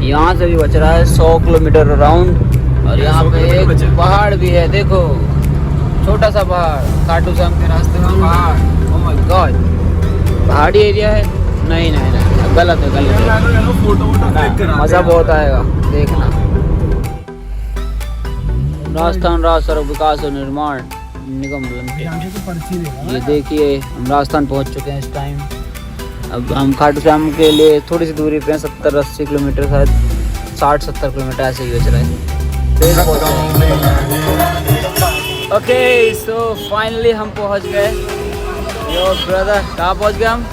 यहाँ से भी बच रहा है 100 किलोमीटर अराउंड। और यहाँ पे एक पहाड़ भी है, देखो छोटा सा पहाड़, खाटू श्याम के रास्ते में पहाड़। ओह माय गॉड, पहाड़ी एरिया है। नहीं नहीं नहीं, गलत है गलत है। मज़ा बहुत आएगा देखना। राजस्थान राज्य सड़क विकास और निर्माण निगम लिमिटेड। ये देखिए हम राजस्थान पहुंच चुके हैं इस टाइम। अब हम खाटू श्याम के लिए थोड़ी सी दूरी पे हैं, 70-80 किलोमीटर, शायद 60-70 किलोमीटर ऐसे ही बच रहे हैं। ओके सो फाइनली हम पहुंच गए। यो ब्रदर, कहाँ पहुंच गए हम?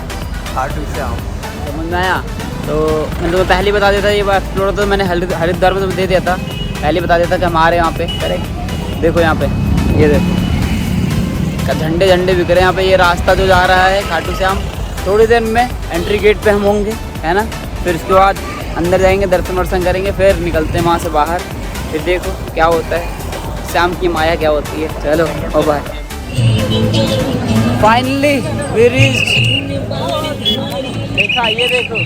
खाटू श्याम। समझ में आया? तो मैंने तुम्हें पहले बता दिया था, ये एक्सप्लोर तो मैंने हरिद्वार में तुम्हें दे दिया था, पहले बता दिया था कि हमारे यहाँ पे करेक्ट। देखो यहाँ पे, ये देखो झंडे झंडे बिक रहे हैं यहाँ पे। ये रास्ता जो जा रहा है खाटू श्याम, थोड़ी देर में एंट्री गेट पे हम होंगे, है ना। फिर उसके बाद अंदर जाएंगे, दर्शन वर्शन करेंगे, फिर निकलते हैं वहाँ से बाहर। फिर देखो क्या होता है, श्याम की माया क्या होती है। चलो ओ बाय। Finally we reached. देखा, ये देखो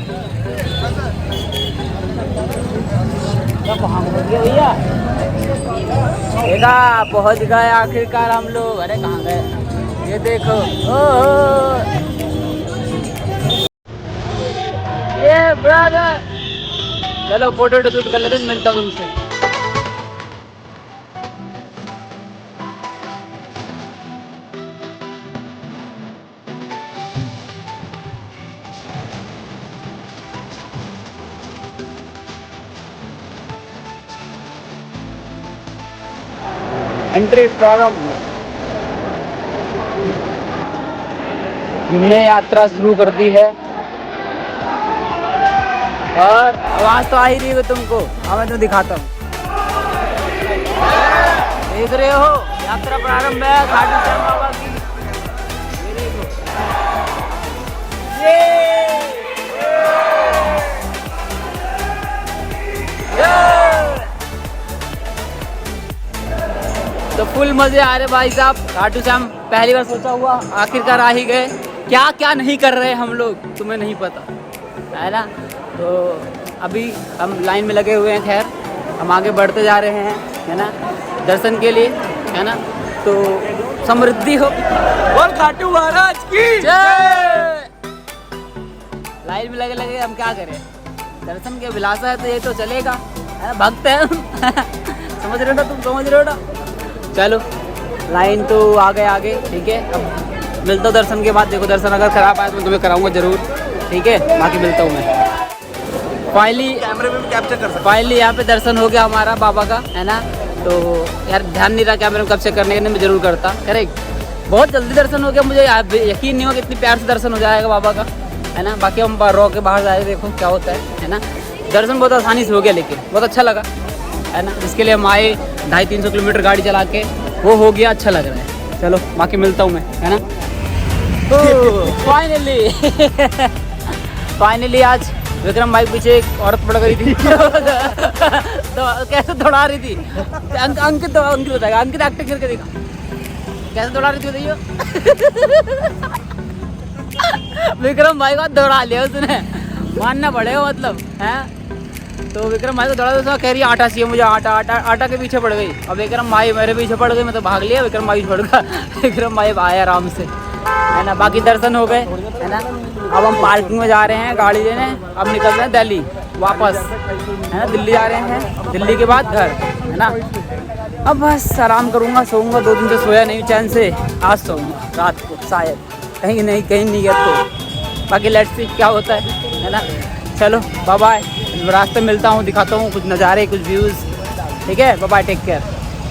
कहाँ पहुँच गए भैया। देखा, पहुँच गए आखिरकार हम लोग। अरे कहाँ गए, ये देखो। ओह ये ब्रदर, चलो फोटो शूट कर लेते हैं, मिलता हूँ तुमसे। एंट्री प्रारंभ। हमने यात्रा शुरू कर दी है और आवाज तो आ ही रही है तुमको। मैं तो दिखाता हूँ, देख रहे हो यात्रा प्रारंभ है खाटू श्याम बाबा की। ये देखो, तो फुल मजे आ रहे भाई साहब। खाटू श्याम पहली बार सोचा हुआ, आखिरकार आ ही गए। क्या क्या नहीं कर रहे हम लोग, तुम्हें नहीं पता है ना। तो अभी हम लाइन में लगे हुए हैं, खैर हम आगे बढ़ते जा रहे हैं, है ना, दर्शन के लिए, है ना। तो समृद्धि हो और खाटू महाराज की जय। लाइन में लगे लगे हम क्या करें, दर्शन के विलासा है तो ये तो चलेगा, है, भक्त है समझ रहे हो ना तुम, समझ रहे हो ना। चलो लाइन तो आगे आगे, ठीक है। अब मिलता हूँ दर्शन के बाद। देखो दर्शन अगर खराब आया तो मैं तुम्हें कराऊंगा जरूर, ठीक है। बाकी मिलता हूँ मैं। फाइनली कैमरे में भी कैप्चर कर सकते। फाइनली यहाँ पे दर्शन हो गया हमारा बाबा का, है ना। तो यार ध्यान नहीं रहा कैमरे में कैप्चर करने के लिए, मैं जरूर करता, करेक्ट। बहुत जल्दी दर्शन हो गया, मुझे यकीन नहीं हुआ कि इतनी प्यार से दर्शन हो जाएगा बाबा का, है ना। बाकी हम रो के बाहर जाए, देखो क्या होता है ना। दर्शन बहुत आसानी से हो गया, लेकिन बहुत अच्छा लगा, है ना। जिसके लिए हम आए 250-300 किलोमीटर गाड़ी चला के, वो हो गया, अच्छा लग रहा है। चलो बाकी मिलता हूँ मैं, है ना। फाइनली आज विक्रम भाई पीछे एक औरत पड़ गई थी तो कैसे दौड़ा रही थी, अंकित बताएगा। अंकित एक्टिंग करके देखा कैसे दौड़ा रही थी, बताइए विक्रम भाई को दौड़ा लिया उसने, मानना पड़ेगा मतलब, है। तो विक्रम भाई को दौड़ा तो कह रही आटा चाहिए मुझे, आटा के पीछे पड़ गई। अब विक्रम भाई मेरे पीछे पड़ गई, मैं तो भाग लिया, विक्रम भाई छोड़ गया। विक्रम भाई आया आराम से, है ना। बाकी दर्शन हो गए, है ना। अब हम पार्किंग में जा रहे हैं गाड़ी लेने। अब निकल रहे हैं दिल्ली वापस, है ना। दिल्ली जा रहे हैं, दिल्ली के बाद घर, है ना। अब बस आराम करूँगा, सोऊंगा। 2 दिन से सोया नहीं चैन से, आज सोऊंगा रात को शायद, कहीं नहीं गया तो। बाकी लेट्स सी क्या होता है ना। चलो बाय बाय, रास्ते मिलता हूँ, दिखाता हूँ कुछ नज़ारे, कुछ व्यूज़, ठीक है। Bye bye, take care.